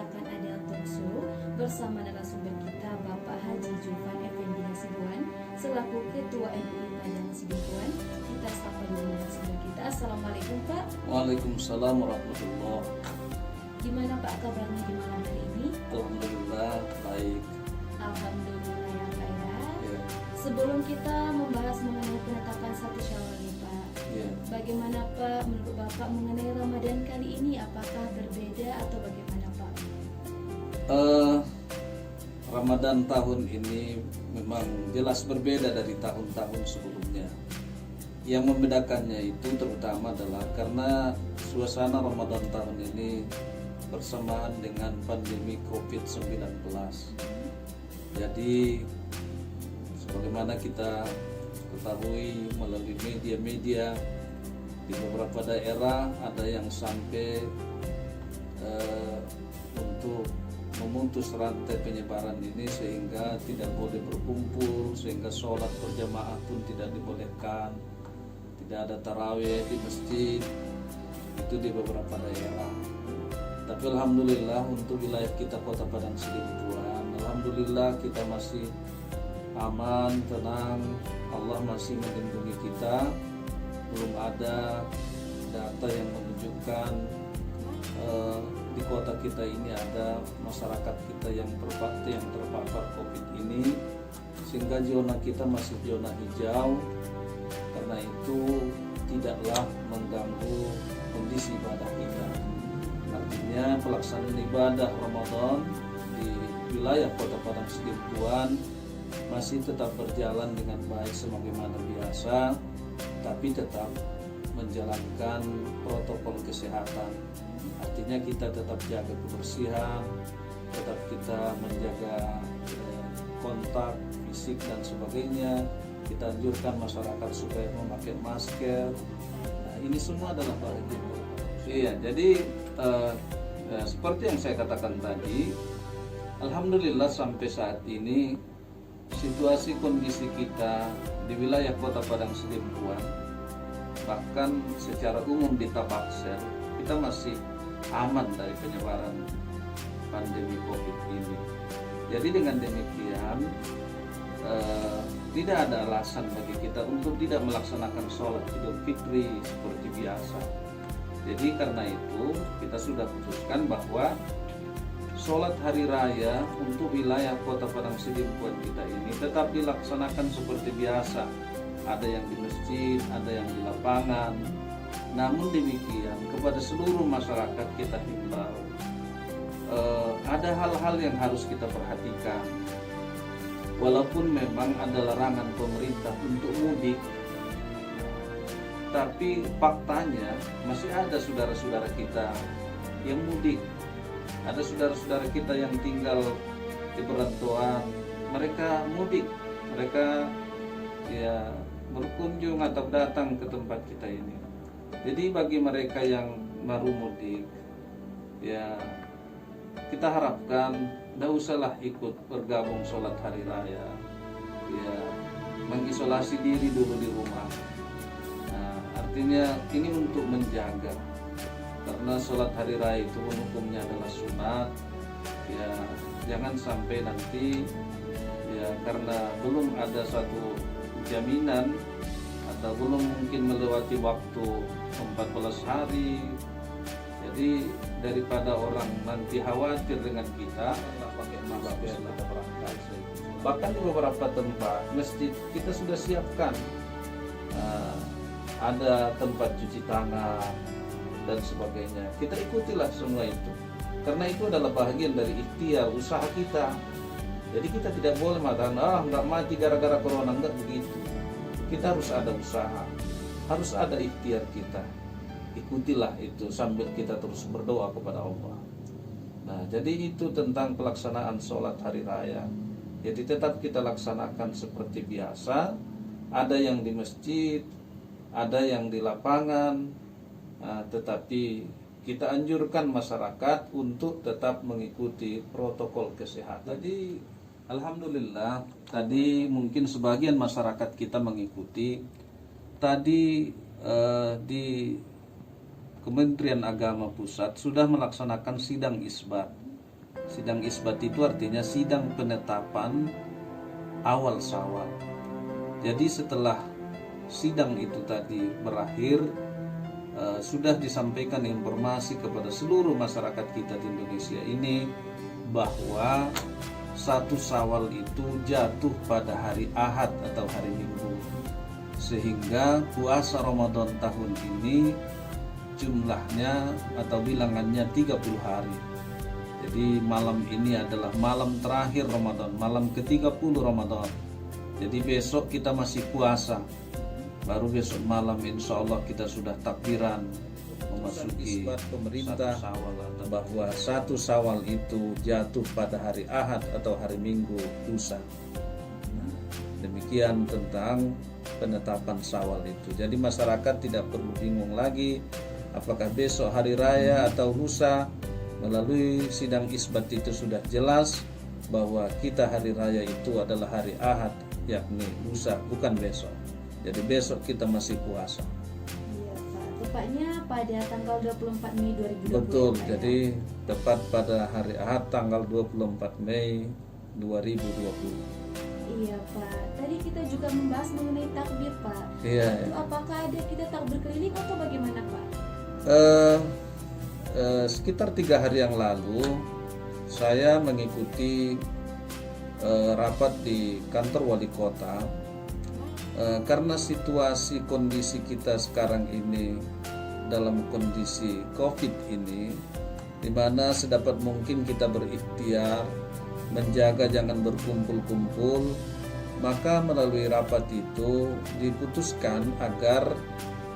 Kesehatan Adel Tumsu bersama narasumber kita Bapak Haji Julfan Effendi Hasibuan selaku Ketua MUI Padang Sidikuan. Kita sapa dulu narasumber kita. Assalamualaikum Pak. Waalaikumsalam warahmatullahi. Gimana Pak kabarnya di malam hari ini? Alhamdulillah baik. Alhamdulillah ya Pak ya. Ya, Sebelum kita membahas mengenai penetapan 1 Syawal nih Pak, ya. bagaimana Pak menurut Bapak mengenai Ramadan kali ini? Apakah berbeda atau bagaimana Pak? Ramadan tahun ini memang jelas berbeda dari tahun-tahun sebelumnya. Yang membedakannya itu terutama adalah karena suasana Ramadan tahun ini bersamaan dengan pandemi COVID-19. Jadi sebagaimana kita ketahui melalui media-media, di beberapa daerah ada yang sampai untuk memutus rantai penyebaran ini sehingga tidak boleh berkumpul, sehingga sholat berjamaah pun tidak dibolehkan, tidak ada tarawih di masjid, itu di beberapa daerah. Tapi alhamdulillah untuk wilayah kita Kota Padang Sidikuan, alhamdulillah kita masih aman, tenang, Allah masih melindungi kita. Belum ada data yang menunjukkan di kota kita ini ada masyarakat kita yang terpapar COVID ini, sehingga zona kita masih zona hijau. Karena itu tidaklah mengganggu kondisi ibadah kita. Artinya pelaksanaan ibadah Ramadan di wilayah Kota Padang Sidikuan masih tetap berjalan dengan baik sebagaimana biasa, tapi tetap menjalankan protokol kesehatan. Artinya kita tetap jaga kebersihan, tetap kita menjaga kontak fisik dan sebagainya. Kita anjurkan masyarakat supaya memakai masker. Nah, ini semua adalah bagian. Iya, jadi seperti yang saya katakan tadi, alhamdulillah sampai saat ini situasi kondisi kita di wilayah Kota Padang Sidikuan, bahkan secara umum di Tabaksel, kita masih aman dari penyebaran pandemi COVID ini. Jadi dengan demikian tidak ada alasan bagi kita untuk tidak melaksanakan sholat Idul Fitri seperti biasa. Jadi karena itu kita sudah putuskan bahwa sholat hari raya untuk wilayah Kota Padang Sidikuan kita ini tetap dilaksanakan seperti biasa. Ada yang di masjid, ada yang di lapangan. Namun demikian kepada seluruh masyarakat kita himbau, ada hal-hal yang harus kita perhatikan. Walaupun memang ada larangan pemerintah untuk mudik, tapi faktanya masih ada saudara-saudara kita yang mudik. Ada saudara-saudara kita yang tinggal di perantauan, mereka mudik, mereka ya berkunjung atau datang ke tempat kita ini. Jadi bagi mereka yang baru mudik, ya kita harapkan tidak usahlah ikut bergabung sholat hari raya, ya mengisolasi diri dulu di rumah. Nah, artinya ini untuk menjaga, karena sholat hari raya itu hukumnya adalah sunat. Ya jangan sampai nanti ya karena belum ada satu jaminan atau belum mungkin melewati waktu 14 hari, jadi daripada orang nanti khawatir dengan kita pakai masker kita berangkat. Bahkan di beberapa tempat masjid kita sudah siapkan ada tempat cuci tangan dan sebagainya. Kita ikutilah semua itu, karena itu adalah bagian dari ikhtiar usaha kita. Jadi kita tidak boleh mengatakan nggak mati gara-gara corona, enggak begitu. Kita harus ada usaha, harus ada ikhtiar kita. Ikutilah itu sambil kita terus berdoa kepada Allah. Nah, jadi itu tentang pelaksanaan sholat hari raya. Jadi tetap kita laksanakan seperti biasa. Ada yang di masjid, ada yang di lapangan, tetapi kita anjurkan masyarakat untuk tetap mengikuti protokol kesehatan. Jadi alhamdulillah tadi mungkin sebagian masyarakat kita mengikuti. Tadi di Kementerian Agama Pusat sudah melaksanakan sidang isbat Sidang isbat itu artinya sidang penetapan awal Syawal. Jadi setelah sidang itu tadi berakhir, sudah disampaikan informasi kepada seluruh masyarakat kita di Indonesia ini bahwa 1 Syawal itu jatuh pada hari Ahad atau hari Minggu, sehingga puasa Ramadan tahun ini jumlahnya atau bilangannya 30 hari. Jadi malam ini adalah malam terakhir Ramadan, malam ke-30 Ramadan. Jadi besok kita masih puasa, baru besok malam insya Allah kita sudah takbiran memasuki pemerintah bahwa 1 Syawal itu jatuh pada hari Ahad atau hari Minggu lusa. Demikian tentang penetapan Syawal itu. Jadi masyarakat tidak perlu bingung lagi apakah besok hari raya atau lusa. Melalui sidang isbat itu sudah jelas bahwa kita hari raya itu adalah hari Ahad, yakni lusa, bukan besok. Jadi besok kita masih puasa. Iya Pak, tepatnya pada tanggal 24 Mei 2020. Betul, Pak, jadi tepat pada hari Ahad tanggal 24 Mei 2020. Iya Pak, tadi kita juga membahas mengenai takbir Pak. Iya. Itu apakah ada kita takbir keliling atau bagaimana Pak? Sekitar 3 hari yang lalu saya mengikuti rapat di kantor wali kota. Karena situasi kondisi kita sekarang ini dalam kondisi COVID ini, di mana sedapat mungkin kita berikhtiar menjaga jangan berkumpul-kumpul, maka melalui rapat itu diputuskan agar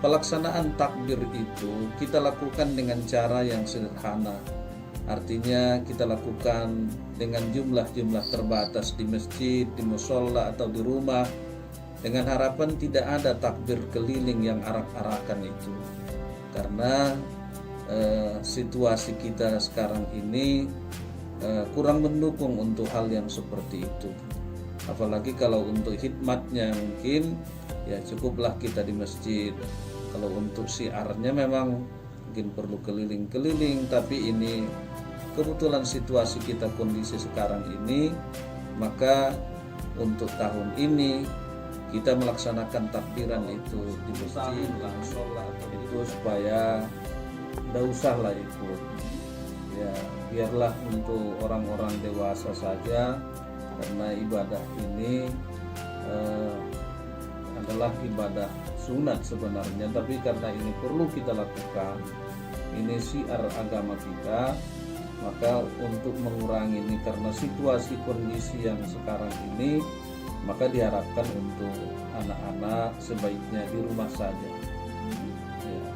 pelaksanaan takbir itu kita lakukan dengan cara yang sederhana. Artinya kita lakukan dengan jumlah-jumlah terbatas di masjid, di mushola atau di rumah, dengan harapan tidak ada takbir keliling yang arak-arakan itu. Karena situasi kita sekarang ini kurang mendukung untuk hal yang seperti itu. Apalagi kalau untuk khidmatnya mungkin ya cukuplah kita di masjid. Kalau untuk syiarnya memang mungkin perlu keliling-keliling, tapi ini kebetulan situasi kita kondisi sekarang ini, maka untuk tahun ini kita melaksanakan takbiran itu di masjid langsung itu supaya tidak usahlah ikut. Ya biarlah untuk orang-orang dewasa saja, karena ibadah ini adalah ibadah sunat sebenarnya, tapi karena ini perlu kita lakukan, ini syiar agama kita, maka untuk mengurangi ini karena situasi kondisi yang sekarang ini, maka diharapkan untuk anak-anak sebaiknya di rumah saja. Ya,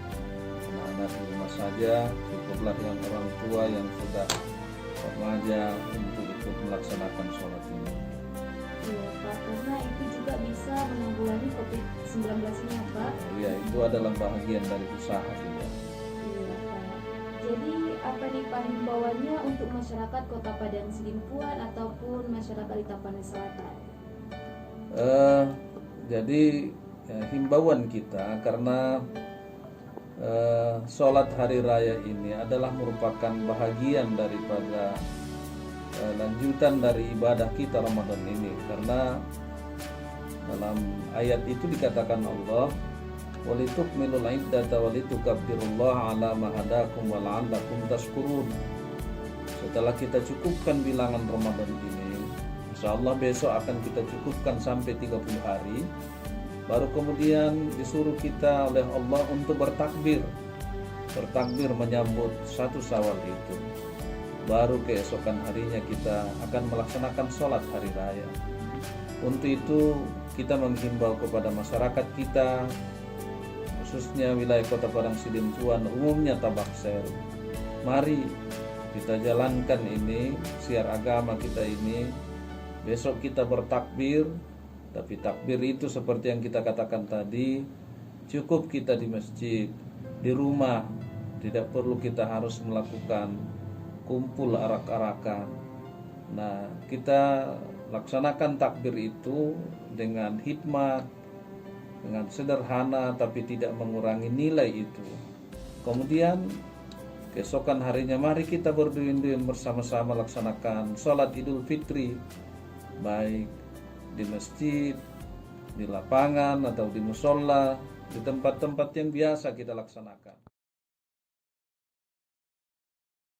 anak-anak di rumah saja, cukuplah yang orang tua yang sudah remaja untuk ikut melaksanakan sholat ini. Iya Pak, karena itu juga bisa menanggulangi COVID-19 ini ya Pak. Ya, itu adalah bagian dari usaha kita. Iya Pak. Jadi apa nih Pak himbauannya untuk masyarakat Kota Padang Sidimpuan ataupun masyarakat di Tapanuli Selatan? Jadi himbauan kita karena sholat hari raya ini adalah merupakan bahagian daripada lanjutan dari ibadah kita Ramadan ini, karena dalam ayat itu dikatakan Allah walitukmilul iddata walitukabbirullaha ala ma hadakum wa la'allakum tashkurun. Setelah kita cukupkan bilangan Ramadan ini, insyaallah besok akan kita cukupkan sampai 30 hari, baru kemudian disuruh kita oleh Allah untuk bertakbir menyambut 1 Syawal itu. Baru keesokan harinya kita akan melaksanakan sholat hari raya. Untuk itu kita menghimbau kepada masyarakat kita, khususnya wilayah Kota Padang Sidimpuan, umumnya Tabaksel, mari kita jalankan ini syiar agama kita ini. Besok kita bertakbir, tapi takbir itu seperti yang kita katakan tadi, cukup kita di masjid, di rumah, tidak perlu kita harus melakukan kumpul arak-arakan. Nah, kita laksanakan takbir itu dengan hikmat, dengan sederhana, tapi tidak mengurangi nilai itu. Kemudian Keesokan harinya mari kita berduyun-duyun bersama-sama laksanakan sholat Idul Fitri, baik di masjid, di lapangan atau di musola, di tempat-tempat yang biasa kita laksanakan.